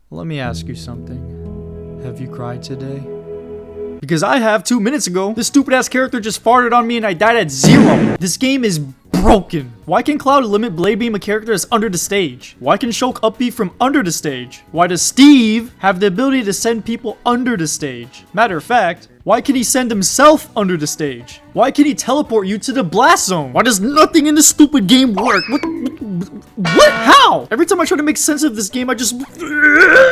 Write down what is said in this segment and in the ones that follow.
Let me ask you something. Have you cried today? Because I have 2 minutes ago. This stupid ass character just farted on me and I died at 0. This game is broken. Why can Cloud limit Blade Beam a character that's under the stage? Why can Shulk up B from under the stage? Why does Steve have the ability to send people under the stage? Matter of fact, why can he send himself under the stage? Why can he teleport you to the blast zone? Why does nothing in this stupid game work? What? How? Every time I try to make sense of this game, I just...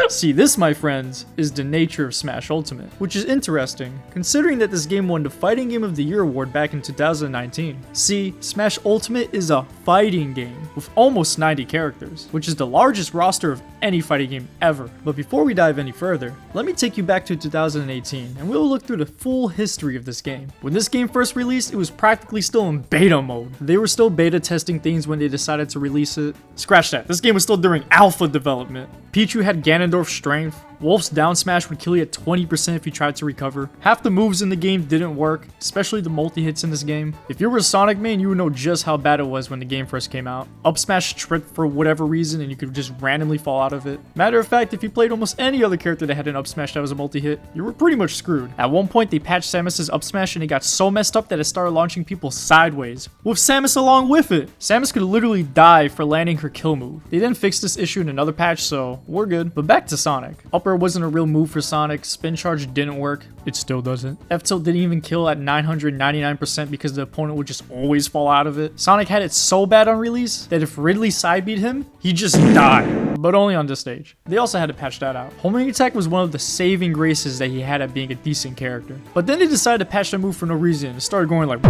See, this, my friends, is the nature of Smash Ultimate, which is interesting, considering that this game won the Fighting Game of the Year award back in 2019. See, Smash Ultimate is a fighting game with almost 90 characters, which is the largest roster of any fighting game ever. But before we dive any further, let me take you back to 2018, and we'll look through the full history of this game. When this game first released, it was practically still in beta mode. They were still beta testing things when they decided to release it. Scratch that, this game was still during alpha development. Pichu had Ganondorf's strength. Wolf's down smash would kill you at 20% if you tried to recover. Half the moves in the game didn't work, especially the multi-hits in this game. If you were a Sonic main, you would know just how bad it was when the game first came out. Up smash tripped for whatever reason and you could just randomly fall out of it. Matter of fact, if you played almost any other character that had an up smash that was a multi-hit, you were pretty much screwed. At one point, they patched Samus's up smash and it got so messed up that it started launching people sideways, with Samus along with it. Samus could literally die for landing her kill move. They didn't fix this issue in another patch, so we're good. But back to Sonic. Up air wasn't a real move for Sonic, spin charge didn't work, it still doesn't. F tilt didn't even kill at 999% because the opponent would just always fall out of it. Sonic had it so bad on release that if Ridley side beat him, he'd just die. But only on this stage. They also had to patch that out. Homing attack was one of the saving graces that he had at being a decent character. But then they decided to patch the move for no reason and started going like...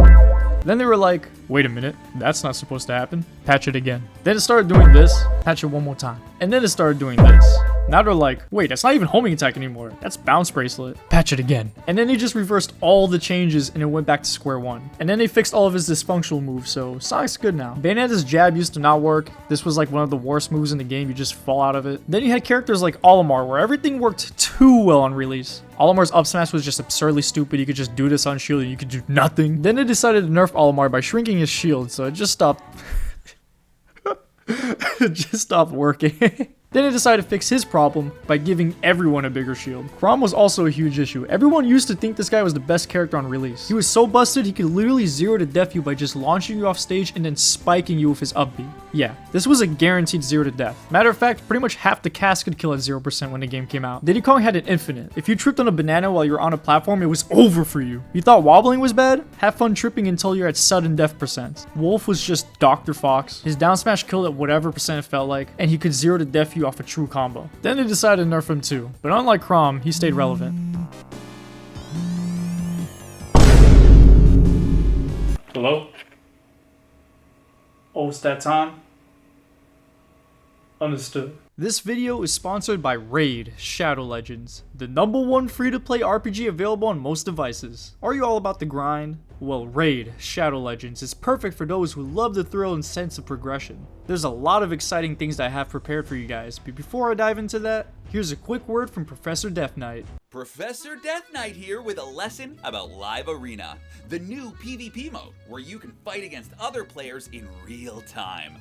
Then they were like, wait a minute, that's not supposed to happen. Patch it again. Then it started doing this, patch it one more time. And then it started doing this. Now they're like, wait, that's not even homing attack anymore. That's bounce bracelet. Patch it again. And then they just reversed all the changes and it went back to square one. And then they fixed all of his dysfunctional moves, so Sonic's good now. Bayonetta's jab used to not work. This was like one of the worst moves in the game. You just fall out of it. Then you had characters like Olimar, where everything worked too well on release. Olimar's up smash was just absurdly stupid. You could just do this on shield and you could do nothing. Then they decided to nerf Olimar by shrinking his shield, so it just stopped. It just stopped working. Then they decided to fix his problem by giving everyone a bigger shield. Chrom was also a huge issue. Everyone used to think this guy was the best character on release. He was so busted he could literally 0 to death you by just launching you off stage and then spiking you with his up B. Yeah, this was a guaranteed 0 to death. Matter of fact, pretty much half the cast could kill at 0% when the game came out. Diddy Kong had an infinite. If you tripped on a banana while you were on a platform, it was over for you. You thought wobbling was bad? Have fun tripping until you're at sudden death percent. Wolf was just Dr. Fox. His down smash killed at whatever percent it felt like, and he could 0 to death you off a true combo. Then they decided to nerf him too, but unlike Chrom, he stayed relevant. Hello? Oh, it's that time? Understood. This video is sponsored by Raid Shadow Legends, the #1 free-to-play RPG available on most devices. Are you all about the grind? Well, Raid Shadow Legends is perfect for those who love the thrill and sense of progression. There's a lot of exciting things that I have prepared for you guys, but before I dive into that, here's a quick word from Professor Death Knight. Professor Death Knight here with a lesson about Live Arena, the new PvP mode where you can fight against other players in real time.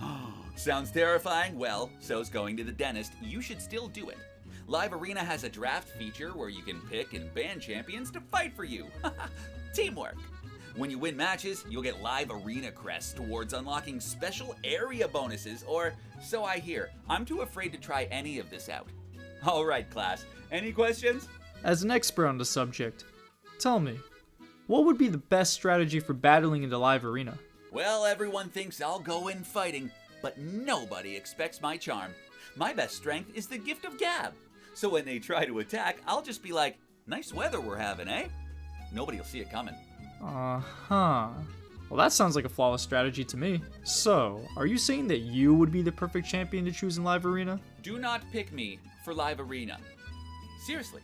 Sounds terrifying? Well, so's going to the dentist. You should still do it. Live Arena has a draft feature where you can pick and ban champions to fight for you. Teamwork. When you win matches, you'll get Live Arena crests towards unlocking special area bonuses, or so I hear. I'm too afraid to try any of this out. Alright class, any questions? As an expert on the subject, tell me, what would be the best strategy for battling in the Live Arena? Well, everyone thinks I'll go in fighting, but nobody expects my charm. My best strength is the gift of gab. So when they try to attack, I'll just be like, nice weather we're having, eh? Nobody'll see it coming. Uh-huh. Well, that sounds like a flawless strategy to me. So, are you saying that you would be the perfect champion to choose in Live Arena? Do not pick me for Live Arena. Seriously,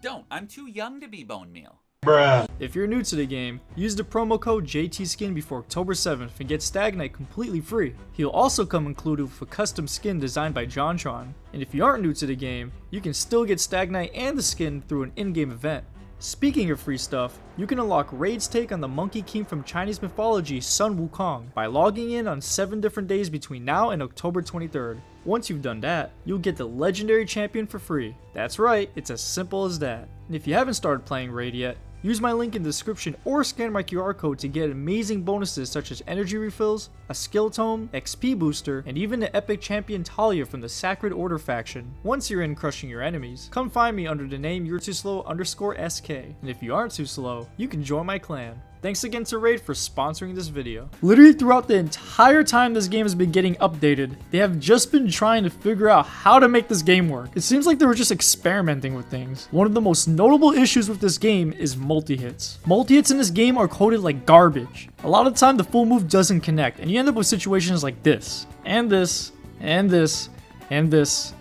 don't. I'm too young to be bone meal. Bruh. If you're new to the game, use the promo code JTSKIN before October 7th and get Stagnite completely free. He'll also come included with a custom skin designed by JonTron. And if you aren't new to the game, you can still get Stagnite and the skin through an in-game event. Speaking of free stuff, you can unlock Raid's take on the Monkey King from Chinese mythology Sun Wukong by logging in on 7 different days between now and October 23rd. Once you've done that, you'll get the legendary champion for free. That's right, it's as simple as that. And if you haven't started playing Raid yet, use my link in the description or scan my QR code to get amazing bonuses such as energy refills, a skill tome, XP booster, and even the epic champion Talia from the Sacred Order faction. Once you're in crushing your enemies, come find me under the name you're too slow_SK. And if you aren't too slow, you can join my clan. Thanks again to Raid for sponsoring this video. Literally throughout the entire time this game has been getting updated, they have just been trying to figure out how to make this game work. It seems like they were just experimenting with things. One of the most notable issues with this game is multi-hits. Multi-hits in this game are coded like garbage. A lot of the time the full move doesn't connect, and you end up with situations like this, and this, and this, and this,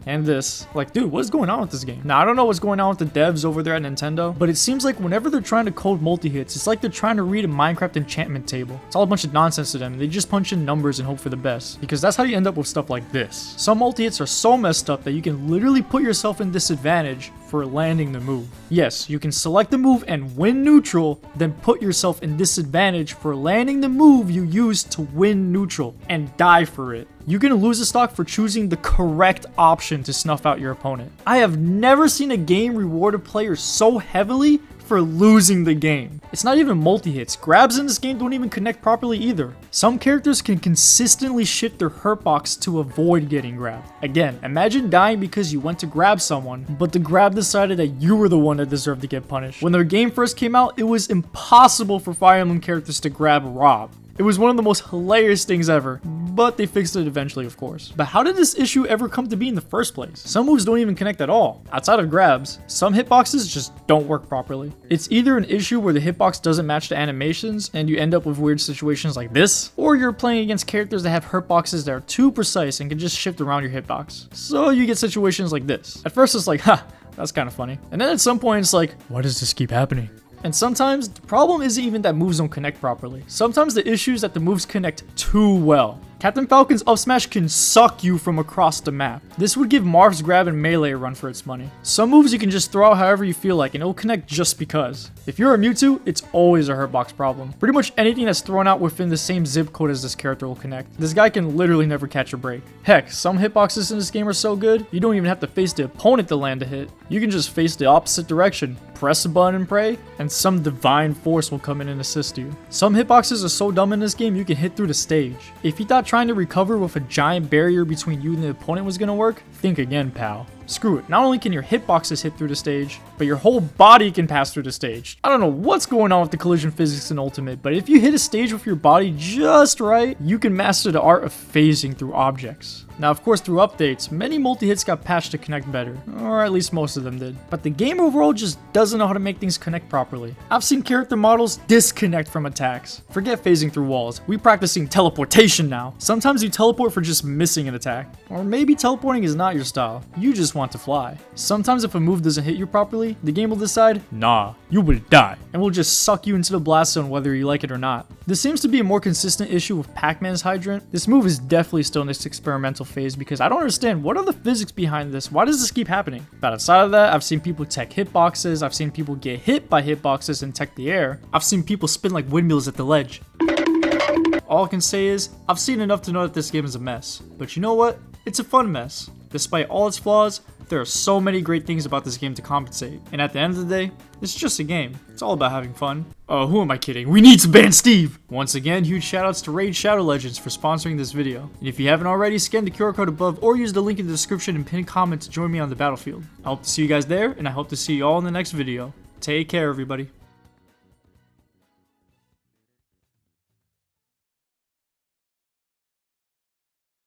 and this. Like, dude, what is going on with this game? Now, I don't know what's going on with the devs over there at Nintendo, but it seems like whenever they're trying to code multi-hits, it's like they're trying to read a Minecraft enchantment table. It's all a bunch of nonsense to them, and they just punch in numbers and hope for the best, because that's how you end up with stuff like this. Some multi-hits are so messed up that you can literally put yourself in disadvantage for landing the move. Yes, you can select the move and win neutral, then put yourself in disadvantage for landing the move you used to win neutral and die for it. You can lose a stock for choosing the correct option to snuff out your opponent. I have never seen a game reward a player so heavily for losing the game. It's not even multi-hits. Grabs in this game don't even connect properly either. Some characters can consistently shift their hurtbox to avoid getting grabbed. Again, imagine dying because you went to grab someone, but the grab decided that you were the one that deserved to get punished. When their game first came out, it was impossible for Fire Emblem characters to grab Rob. It was one of the most hilarious things ever, but they fixed it eventually, of course. But how did this issue ever come to be in the first place? Some moves don't even connect at all. Outside of grabs, some hitboxes just don't work properly. It's either an issue where the hitbox doesn't match the animations and you end up with weird situations like this, or you're playing against characters that have hurtboxes that are too precise and can just shift around your hitbox. So you get situations like this. At first it's like, ha, that's kind of funny. And then at some point it's like, why does this keep happening? And sometimes the problem isn't even that moves don't connect properly. Sometimes the issue is that the moves connect too well. Captain Falcon's up smash can suck you from across the map. This would give Marth's grab and melee a run for its money. Some moves you can just throw out however you feel like and it'll connect just because. If you're a Mewtwo, it's always a hurtbox problem. Pretty much anything that's thrown out within the same zip code as this character will connect. This guy can literally never catch a break. Heck, some hitboxes in this game are so good, you don't even have to face the opponent to land a hit. You can just face the opposite direction, press a button and pray, and some divine force will come in and assist you. Some hitboxes are so dumb in this game you can hit through the stage. If you thought trying to recover with a giant barrier between you and the opponent was gonna work, think again, pal. Screw it, not only can your hitboxes hit through the stage, but your whole body can pass through the stage. I don't know what's going on with the collision physics in Ultimate, but if you hit a stage with your body just right, you can master the art of phasing through objects. Now, of course, through updates, many multi-hits got patched to connect better, or at least most of them did. But the game overall just doesn't know how to make things connect properly. I've seen character models disconnect from attacks. Forget phasing through walls, we practicing teleportation now. Sometimes you teleport for just missing an attack. Or maybe teleporting is not your style, you just want to fly. Sometimes if a move doesn't hit you properly, the game will decide, nah, you will die, and will just suck you into the blast zone whether you like it or not. This seems to be a more consistent issue with Pac-Man's Hydrant. This move is definitely still in its experimental phase because I don't understand what are the physics behind this. Why does this keep happening? But outside of that, I've seen people tech hitboxes, I've seen people get hit by hitboxes and tech the air. I've seen people spin like windmills at the ledge. All I can say is, I've seen enough to know that this game is a mess. But you know what? It's a fun mess. Despite all its flaws, there are so many great things about this game to compensate. And at the end of the day, it's just a game. It's all about having fun. Oh, who am I kidding? We need to ban Steve! Once again, huge shoutouts to Raid Shadow Legends for sponsoring this video. And if you haven't already, scan the QR code above or use the link in the description and pinned comment to join me on the battlefield. I hope to see you guys there, and I hope to see you all in the next video. Take care, everybody.